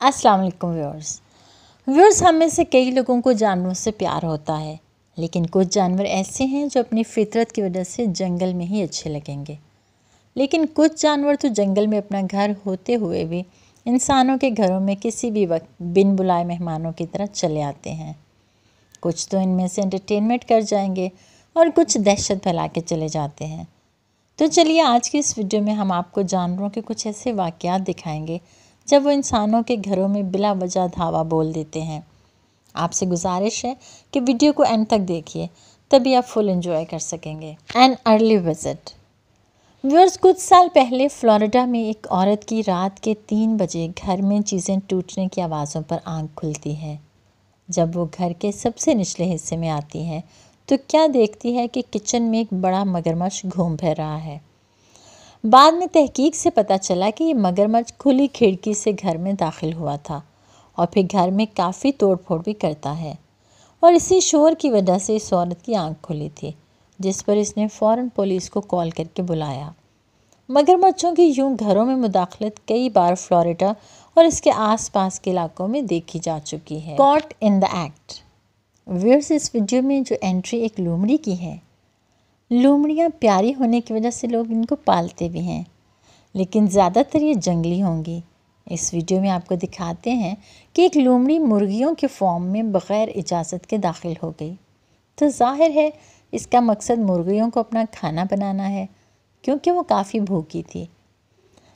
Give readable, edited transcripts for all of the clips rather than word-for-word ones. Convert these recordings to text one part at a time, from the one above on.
अस्सलाम वालेकुम व्यूअर्स हम में से कई लोगों को जानवरों से प्यार होता है, लेकिन कुछ जानवर ऐसे हैं जो अपनी फितरत की वजह से जंगल में ही अच्छे लगेंगे। लेकिन कुछ जानवर तो जंगल में अपना घर होते हुए भी इंसानों के घरों में किसी भी वक्त बिन बुलाए मेहमानों की तरह चले आते हैं। कुछ तो इनमें से एंटरटेनमेंट कर जाएंगे और कुछ दहशत फैला के चले जाते हैं। तो चलिए आज की इस वीडियो में हम आपको जानवरों के कुछ ऐसे वाक़यात दिखाएंगे जब वो इंसानों के घरों में बिला वजह धावा बोल देते हैं। आपसे गुजारिश है कि वीडियो को एंड तक देखिए, तभी आप फुल एंजॉय कर सकेंगे। An early visit. व्यूअर्स, कुछ साल पहले फ्लोरिडा में एक औरत की रात के 3 बजे घर में चीज़ें टूटने की आवाज़ों पर आंख खुलती है। जब वो घर के सबसे निचले हिस्से में आती है तो क्या देखती है कि किचन में एक बड़ा मगरमच्छ घूम फिर रहा है। बाद में तहकीक से पता चला कि ये मगरमच्छ खुली खिड़की से घर में दाखिल हुआ था और फिर घर में काफ़ी तोड़फोड़ भी करता है, और इसी शोर की वजह से इस औरत की आंख खुली थी, जिस पर इसने फ़ौरन पुलिस को कॉल करके बुलाया। मगरमच्छों की यूं घरों में मुदाखलत कई बार फ्लोरिडा और इसके आसपास के इलाकों में देखी जा चुकी है। Caught in the act. Viewers, इस वीडियो में जो एंट्री एक लोमड़ी की है, लोमड़ियाँ प्यारी होने की वजह से लोग इनको पालते भी हैं, लेकिन ज़्यादातर ये जंगली होंगी। इस वीडियो में आपको दिखाते हैं कि एक लोमड़ी मुर्गियों के फॉर्म में बग़ैर इजाज़त के दाखिल हो गई। तो ज़ाहिर है इसका मकसद मुर्गियों को अपना खाना बनाना है, क्योंकि वो काफ़ी भूखी थी।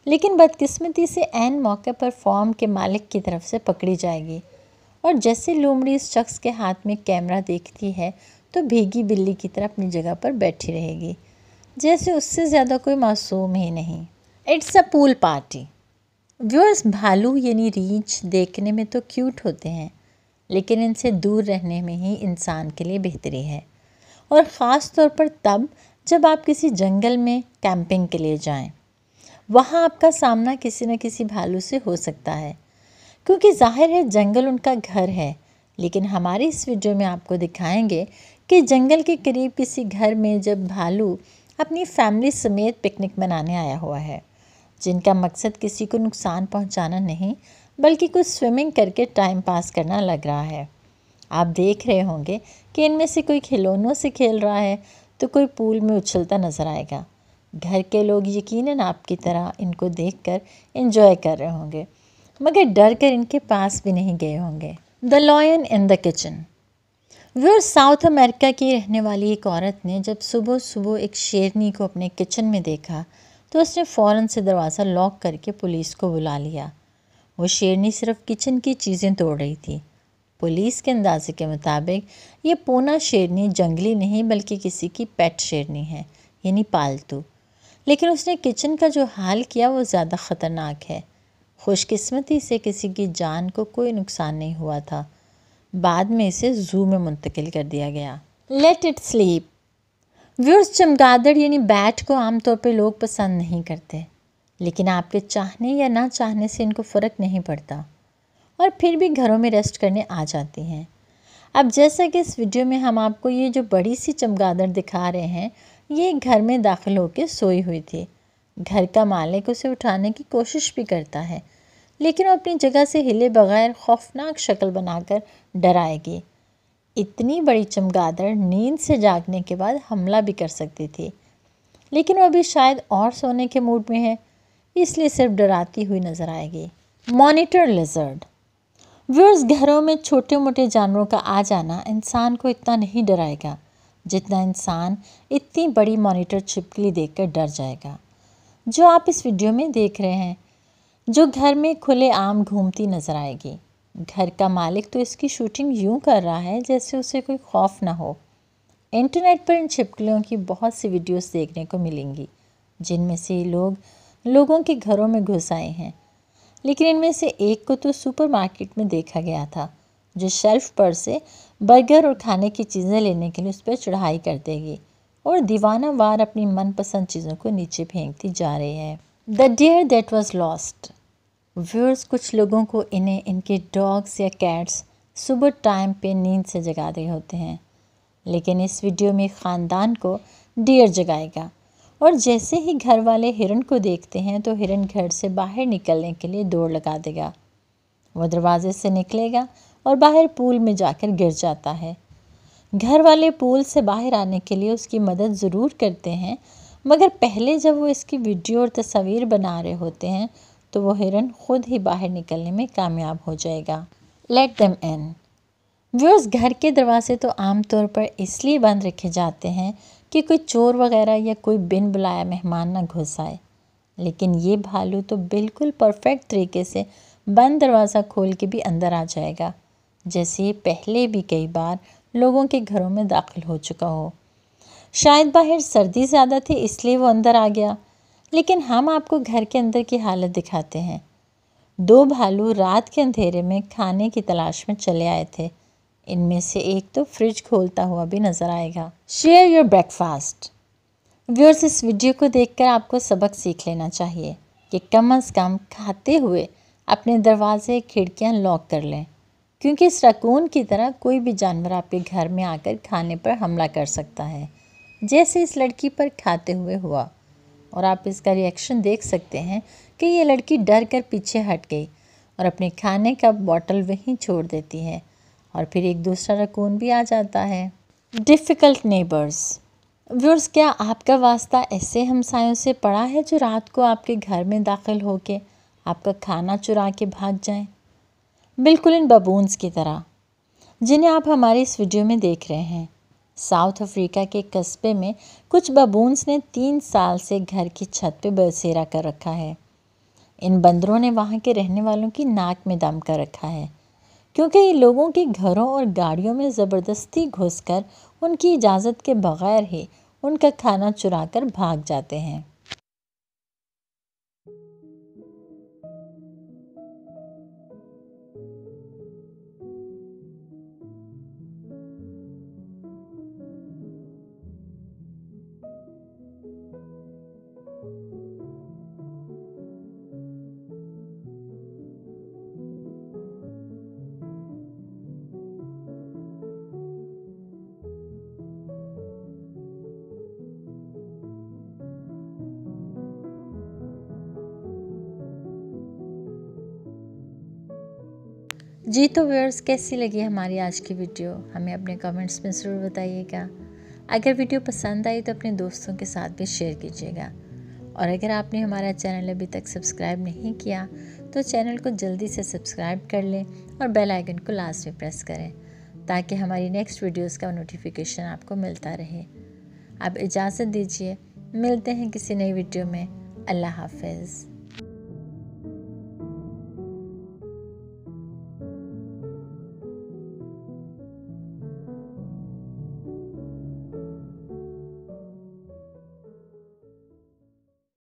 लेकिन बदकिस्मती से ऐन मौके पर फॉर्म के मालिक की तरफ से पकड़ी जाएगी, और जैसे लोमड़ी इस शख्स के हाथ में कैमरा देखती है तो भीगी बिल्ली की तरह अपनी जगह पर बैठी रहेगी, जैसे उससे ज़्यादा कोई मासूम ही नहीं। It's a pool party. Viewers, भालू यानी रीछ देखने में तो क्यूट होते हैं, लेकिन इनसे दूर रहने में ही इंसान के लिए बेहतरी है, और ख़ास तौर पर तब जब आप किसी जंगल में कैंपिंग के लिए जाएं। वहाँ आपका सामना किसी न किसी भालू से हो सकता है, क्योंकि ज़ाहिर है जंगल उनका घर है। लेकिन हमारी इस वीडियो में आपको दिखाएंगे कि जंगल के करीब किसी घर में जब भालू अपनी फैमिली समेत पिकनिक मनाने आया हुआ है, जिनका मकसद किसी को नुकसान पहुंचाना नहीं बल्कि कुछ स्विमिंग करके टाइम पास करना लग रहा है। आप देख रहे होंगे कि इनमें से कोई खिलौनों से खेल रहा है तो कोई पूल में उछलता नज़र आएगा। घर के लोग यकीनन आपकी तरह इनको देखकर एंजॉय कर रहे होंगे, मगर डर कर इनके पास भी नहीं गए होंगे। The lion in the kitchen. Viewers, South America की रहने वाली एक औरत ने जब सुबह सुबह एक शेरनी को अपने किचन में देखा तो उसने फ़ौरन से दरवाज़ा लॉक करके पुलिस को बुला लिया। वो शेरनी सिर्फ किचन की चीज़ें तोड़ रही थी। पुलिस के अंदाजे के मुताबिक ये पूना शेरनी जंगली नहीं बल्कि किसी की पेट शेरनी है, यानी पालतू। लेकिन उसने किचन का जो हाल किया वो ज़्यादा ख़तरनाक है। खुशकिस्मती से किसी की जान को कोई नुकसान नहीं हुआ था। बाद में इसे ज़ू में मुंतकिल कर दिया गया। Let it sleep. व्यूअर्स, चमगादड़ यानी बैट को आमतौर पे लोग पसंद नहीं करते, लेकिन आपके चाहने या ना चाहने से इनको फ़र्क नहीं पड़ता, और फिर भी घरों में रेस्ट करने आ जाती हैं। अब जैसा कि इस वीडियो में हम आपको ये जो बड़ी सी चमगादड़ दिखा रहे हैं, ये घर में दाखिल होकर सोई हुई थी। घर का मालिक उसे उठाने की कोशिश भी करता है, लेकिन वो अपनी जगह से हिले बगैर खौफनाक शक्ल बनाकर डराएगी। इतनी बड़ी चमगादड़ नींद से जागने के बाद हमला भी कर सकती थी, लेकिन वो अभी शायद और सोने के मूड में है, इसलिए सिर्फ डराती हुई नज़र आएगी। Monitor lizard. व्यूअर्स, घरों में छोटे मोटे जानवरों का आ जाना इंसान को इतना नहीं डराएगा जितना इंसान इतनी बड़ी मॉनिटर छिपकली देखकर डर जाएगा, जो आप इस वीडियो में देख रहे हैं, जो घर में खुले आम घूमती नज़र आएगी। घर का मालिक तो इसकी शूटिंग यूं कर रहा है जैसे उसे कोई खौफ ना हो। इंटरनेट पर इन छिपकलियों की बहुत सी वीडियोस देखने को मिलेंगी, जिनमें से लोगों के घरों में घुस आए हैं। लेकिन इनमें से एक को तो सुपरमार्केट में देखा गया था, जो शेल्फ पर से बर्गर और खाने की चीज़ें लेने के लिए उस पर चढ़ाई कर देगी और दीवाना वार अपनी मनपसंद चीज़ों को नीचे फेंकती जा रही है। The deer that was lost. Viewers, कुछ लोगों को इन्हें इनके डॉग्स या कैट्स सुबह टाइम पे नींद से जगा रहे होते हैं, लेकिन इस वीडियो में ख़ानदान को डियर जगाएगा, और जैसे ही घर वाले हिरन को देखते हैं तो हिरन घर से बाहर निकलने के लिए दौड़ लगा देगा। वो दरवाजे से निकलेगा और बाहर पूल में जाकर गिर जाता है। घर वाले पूल से बाहर आने के लिए उसकी मदद ज़रूर करते हैं, मगर पहले जब वो इसकी वीडियो और तस्वीर बना रहे होते हैं तो वो हिरन खुद ही बाहर निकलने में कामयाब हो जाएगा। Let them in. व्यूअर्स, घर के दरवाजे तो आम तौर पर इसलिए बंद रखे जाते हैं कि कोई चोर वगैरह या कोई बिन बुलाया मेहमान ना घुस आए, लेकिन ये भालू तो बिल्कुल परफेक्ट तरीके से बंद दरवाज़ा खोल के भी अंदर आ जाएगा, जैसे ये पहले भी कई बार लोगों के घरों में दाखिल हो चुका हो। शायद बाहर सर्दी ज़्यादा थी इसलिए वो अंदर आ गया, लेकिन हम आपको घर के अंदर की हालत दिखाते हैं। 2 भालू रात के अंधेरे में खाने की तलाश में चले आए थे। इनमें से एक तो फ्रिज खोलता हुआ भी नज़र आएगा। Share your breakfast. व्यूअर्स, इस वीडियो को देखकर आपको सबक सीख लेना चाहिए कि कम से कम खाते हुए अपने दरवाजे खिड़कियां लॉक कर लें, क्योंकि इस रकून की तरह कोई भी जानवर आपके घर में आकर खाने पर हमला कर सकता है, जैसे इस लड़की पर खाते हुए हुआ। और आप इसका रिएक्शन देख सकते हैं कि ये लड़की डर कर पीछे हट गई और अपने खाने का बॉटल वहीं छोड़ देती है, और फिर एक दूसरा रकून भी आ जाता है। Difficult neighbours. व्यूअर्स, क्या आपका वास्ता ऐसे हमसायों से पड़ा है जो रात को आपके घर में दाखिल होके आपका खाना चुरा के भाग जाएं? बिल्कुल इन बबून्स की तरह जिन्हें आप हमारी इस वीडियो में देख रहे हैं। साउथ अफ्रीका के कस्बे में कुछ बबून्स ने 3 साल से घर की छत पे बसेरा कर रखा है। इन बंदरों ने वहाँ के रहने वालों की नाक में दम कर रखा है, क्योंकि ये लोगों के घरों और गाड़ियों में ज़बरदस्ती घुसकर उनकी इजाज़त के बगैर ही उनका खाना चुरा कर भाग जाते हैं। जी तो व्यूअर्स, कैसी लगी हमारी आज की वीडियो हमें अपने कमेंट्स में ज़रूर बताइएगा। अगर वीडियो पसंद आई तो अपने दोस्तों के साथ भी शेयर कीजिएगा, और अगर आपने हमारा चैनल अभी तक सब्सक्राइब नहीं किया तो चैनल को जल्दी से सब्सक्राइब कर लें और बेल आइकन को लास्ट में प्रेस करें, ताकि हमारी नेक्स्ट वीडियोज़ का नोटिफिकेशन आपको मिलता रहे। अब इजाज़त दीजिए, मिलते हैं किसी नई वीडियो में। अल्लाह हाफ़िज़।